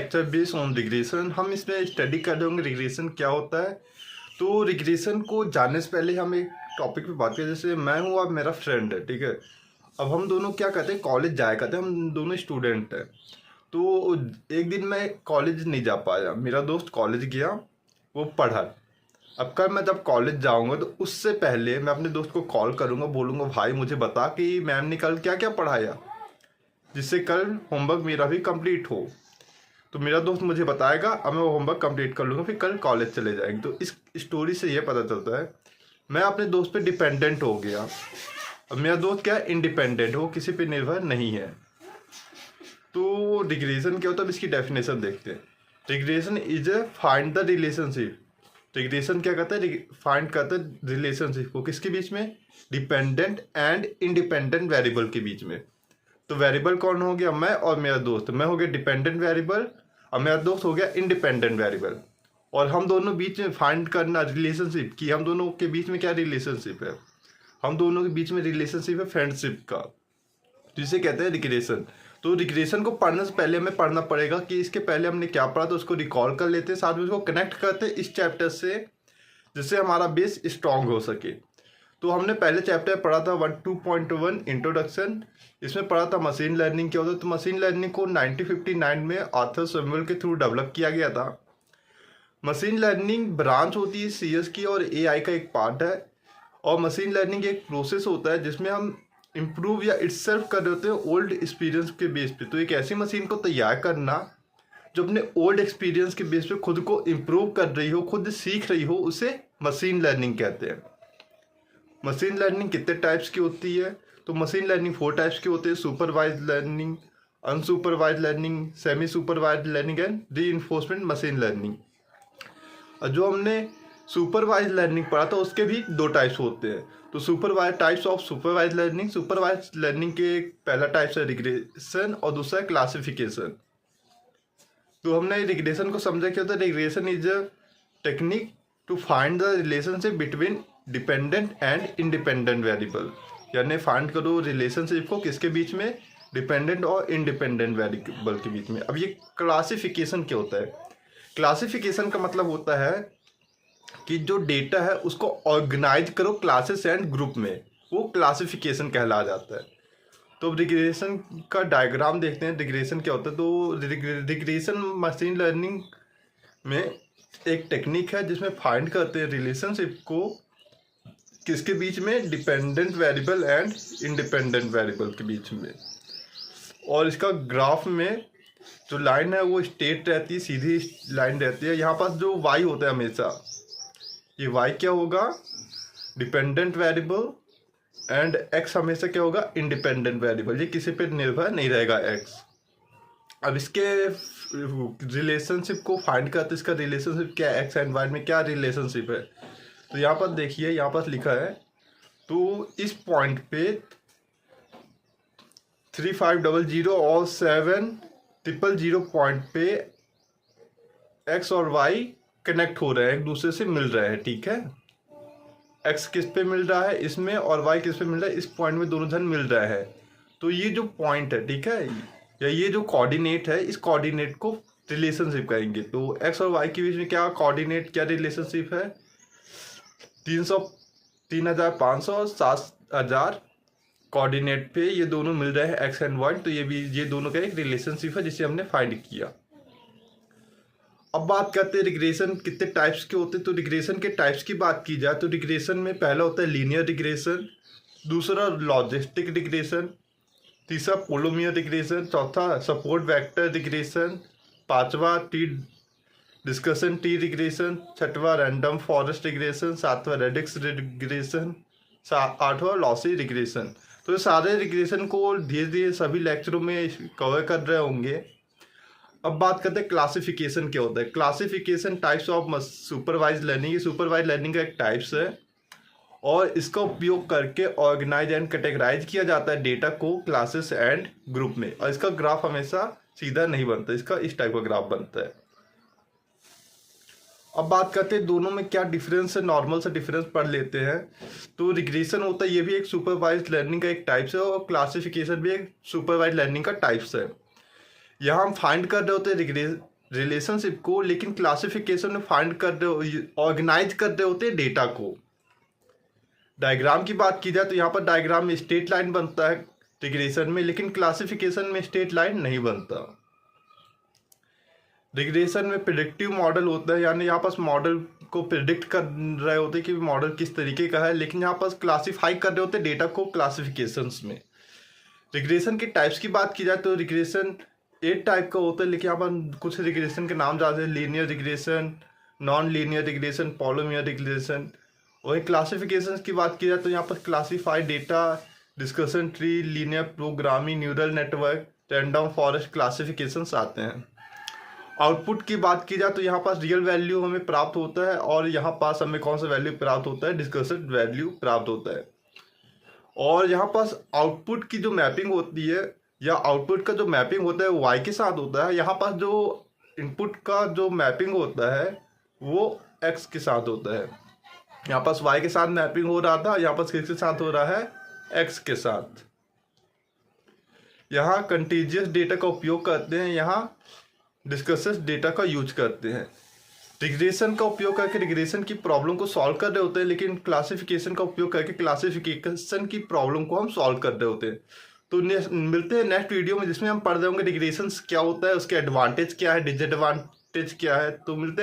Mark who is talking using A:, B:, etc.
A: Lecture based on regression. हम इसमें study कर रहे होंगे रिग्रेशन क्या होता है। तो रिग्रेशन को जानने से पहले हम एक टॉपिक पे बात करें। जैसे मैं हूँ और मेरा फ्रेंड है, ठीक है। अब हम दोनों क्या करते हैं, कॉलेज जाया करते हैं, हम दोनों स्टूडेंट हैं। तो एक दिन मैं कॉलेज नहीं जा पाया, मेरा दोस्त कॉलेज गया, वो पढ़ा। अब कल मैं जब कॉलेज जाऊंगा तो उससे पहले मैं अपने दोस्त को कॉल करूंगा, बोलूंगा भाई मुझे बता कि मैम ने कल क्या क्या पढ़ाया, जिससे कल होमवर्क मेरा भी कंप्लीट हो। तो मेरा दोस्त मुझे बताएगा, अब मैं वो होमवर्क कंप्लीट कर लूँगा, फिर कल कॉलेज चले जाएंगे। तो इस स्टोरी से ये पता चलता है मैं अपने दोस्त पे डिपेंडेंट हो गया। अब मेरा दोस्त क्या है, इंडिपेंडेंट, वो किसी पे निर्भर नहीं है। तो रिग्रेशन क्या होता है, अब इसकी डेफिनेशन देखते हैं। Regression is a find the relationship. Regression क्या करता है, फाइंड करता है रिलेशनशिप को किसके बीच में, डिपेंडेंट एंड इंडिपेंडेंट वेरिएबल के बीच में। तो वेरिएबल कौन हो गया, मैं और मेरा दोस्त। मैं हो गया डिपेंडेंट वेरिएबल और मेरा दोस्त हो गया इंडिपेंडेंट वेरिएबल। और हम दोनों बीच में फाइंड करना रिलेशनशिप की, हम दोनों के बीच में क्या रिलेशनशिप है, हम दोनों के बीच में रिलेशनशिप है फ्रेंडशिप का, जिसे कहते हैं रिग्रेशन। तो रिग्रेशन को पढ़ने से पहले हमें पढ़ना पड़ेगा कि इसके पहले हमने क्या पढ़ा, तो उसको रिकॉल कर लेते हैं, साथ में उसको कनेक्ट करते हैं इस चैप्टर से, जिससे हमारा बेस स्ट्रांग हो सके। तो हमने पहले चैप्टर पढ़ा था 2.1 इंट्रोडक्शन। इसमें पढ़ा था मशीन लर्निंग क्या होता है। तो मशीन लर्निंग को 1959 में आर्थर सैमुअल के थ्रू डेवलप किया गया था। मशीन लर्निंग ब्रांच होती है CS की और AI का एक पार्ट है। और मशीन लर्निंग एक प्रोसेस होता है जिसमें हम इम्प्रूव या इटसेल्फ कर रहे होते हैं ओल्ड एक्सपीरियंस के बेस पे। तो एक ऐसी मशीन को तैयार करना जो अपने ओल्ड एक्सपीरियंस के बेस पे खुद को इम्प्रूव कर रही हो, खुद सीख रही हो, उसे मशीन लर्निंग कहते हैं। मशीन लर्निंग कितने टाइप्स की होती है, तो मशीन लर्निंग 4 टाइप्स की होती है, supervised learning, unsupervised learning, semi supervised learning and reinforcement machine learning. और जो हमने सुपरवाइज लर्निंग पढ़ा था उसके भी 2 टाइप्स होते हैं। तो supervise types of supervise learning, supervise learning के पहला टाइप्स है रिग्रेशन और दूसरा है क्लासिफिकेशन। तो हमने रिग्रेशन को समझा क्या होता है। Regression is a technique to find the relationship between dependent and independent variable, यानी फाइंड करो रिलेशनशिप को किसके बीच में, डिपेंडेंट और इंडिपेंडेंट वेरिएबल के बीच में। अब ये क्लासिफिकेशन क्या होता है, क्लासिफिकेशन का मतलब होता है कि जो डेटा है उसको ऑर्गेनाइज करो क्लासेस एंड ग्रुप में, वो क्लासिफिकेशन कहला जाता है। तो रिग्रेशन का डायग्राम देखते हैं, रिग्रेशन क्या होता है। तो रिग्रेशन मशीन लर्निंग में एक टेक्निक है जिसमें फाइंड करते हैं रिलेशनशिप को किसके बीच में, dependent variable and independent variable के बीच में। और इसका ग्राफ में जो लाइन है वो स्ट्रेट रहती है, सीधी लाइन रहती है। यहाँ पास जो y होता है हमेशा, ये y क्या होगा, डिपेंडेंट वेरिएबल, एंड x हमेशा क्या होगा, इंडिपेंडेंट वेरिएबल। ये किसी पर निर्भर नहीं रहेगा x। अब इसके रिलेशनशिप को फाइंड करते, इसका रिलेशनशिप क्या है, x एंड y में क्या रिलेशनशिप है। तो यहाँ पर देखिए, यहाँ पर लिखा है, तो इस पॉइंट पे 3500 और 7000 पॉइंट पे x और y कनेक्ट हो रहे हैं, एक दूसरे से मिल रहे हैं, ठीक है। x किस पे मिल रहा है इसमें, और y किस पे मिल रहा है, इस पॉइंट में दोनों जन मिल रहे हैं। तो ये जो पॉइंट है, ठीक है, या ये जो कोऑर्डिनेट है, इस कोऑर्डिनेट को रिलेशनशिप कहेंगे। तो x और y के बीच में क्या कोऑर्डिनेट, क्या रिलेशनशिप है, 3500 और 7000 कोऑर्डिनेट पे ये दोनों मिल रहे हैं x एंड y। तो ये दोनों का एक रिलेशनशिप है जिसे हमने फाइंड किया। अब बात करते हैं रिग्रेशन कितने टाइप्स के होते हैं। तो रिग्रेशन के टाइप्स की बात की जाए तो रिग्रेशन में पहला होता है लीनियर रिग्रेशन, दूसरा लॉजिस्टिक रिग्रेशन, तीसरा पोलोमियर रिग्रेशन, चौथा सपोर्ट वेक्टर रिग्रेशन, पांचवा ट्री डिस्कशन ट्री रिग्रेशन, छठवां रैंडम फॉरेस्ट रिग्रेशन, सातवां रेडिक्स रिग्रेशन, आठवां लॉसी रिग्रेशन। तो ये सारे रिग्रेशन को धीरे धीरे सभी लेक्चरों में कवर कर रहे होंगे। अब बात करते हैं क्लासिफिकेशन क्या होता है। Classification types of supervise learning, ये सुपरवाइज लर्निंग का एक टाइप्स है और इसका उपयोग करके ऑर्गेनाइज एंड कैटेगराइज किया जाता है डेटा को क्लासेस एंड ग्रुप में। और इसका ग्राफ हमेशा सीधा नहीं बनता, इसका इस टाइप का ग्राफ बनता है। अब बात करते हैं दोनों में क्या डिफरेंस है, नॉर्मल से डिफरेंस पढ़ लेते हैं। तो रिग्रेशन होता है, ये भी एक सुपरवाइज लर्निंग का एक टाइप्स है और क्लासिफिकेशन भी एक सुपरवाइज लर्निंग का टाइप्स है। यहाँ हम फाइंड कर रहे होते हैं रिलेशनशिप को, लेकिन क्लासिफिकेशन में फाइंड कर रहे, ऑर्गेनाइज कर रहे होते हैं डेटा को। डायग्राम की बात की जाए तो यहाँ पर डायग्राम में स्ट्रेट लाइन बनता है रिग्रेशन में, लेकिन क्लासिफिकेशन में स्ट्रेट लाइन नहीं बनता। रिग्रेशन में प्रिडिक्टिव मॉडल होता है, यानी यहाँ पास मॉडल को प्रिडिक्ट कर रहे होते हैं कि मॉडल किस तरीके का है, लेकिन यहाँ पास क्लासीफाई कर रहे होते हैं डेटा को क्लासिफिकेशंस में। रिग्रेशन के टाइप्स की बात की जाए तो रिग्रेशन 8 टाइप का होता है, लेकिन यहाँ पर कुछ रिग्रेशन के नाम ज़्यादा है, linear regression, non linear regression, polynomial regression. वही क्लासिफिकेशन की बात की जाए तो यहाँ पर classified data, decision tree, linear programming, neural network, random forest classifications आते हैं। आउटपुट की बात की जाए तो यहाँ पास रियल वैल्यू हमें प्राप्त होता है, और यहाँ पास हमें कौन सा वैल्यू प्राप्त होता है, डिस्कशन वैल्यू प्राप्त होता है। और यहाँ पास आउटपुट की जो मैपिंग होती है, या आउटपुट का जो मैपिंग होता है वो वाई के साथ होता है। यहाँ पास जो इनपुट का जो मैपिंग होता है वो एक्स के साथ होता है। यहाँ पास वाई के साथ मैपिंग हो रहा था, यहाँ पास किसके साथ हो रहा है, एक्स के साथ। यहाँ कंटीजियस डेटा का उपयोग करते हैं, यहाँ डिस्कसेस डेटा का यूज करते हैं। रिग्रेशन का उपयोग करके रिग्रेशन की प्रॉब्लम को सॉल्व कर रहे होते हैं, लेकिन क्लासिफिकेशन का उपयोग करके क्लासिफिकेशन की प्रॉब्लम को हम सॉल्व कर रहे होते हैं। तो मिलते हैं नेक्स्ट वीडियो में, जिसमें हम पढ़ रहे होंगे रिग्रेशन क्या होता है, उसके एडवांटेज क्या है, डिसएडवांटेज क्या है। तो मिलते हैं।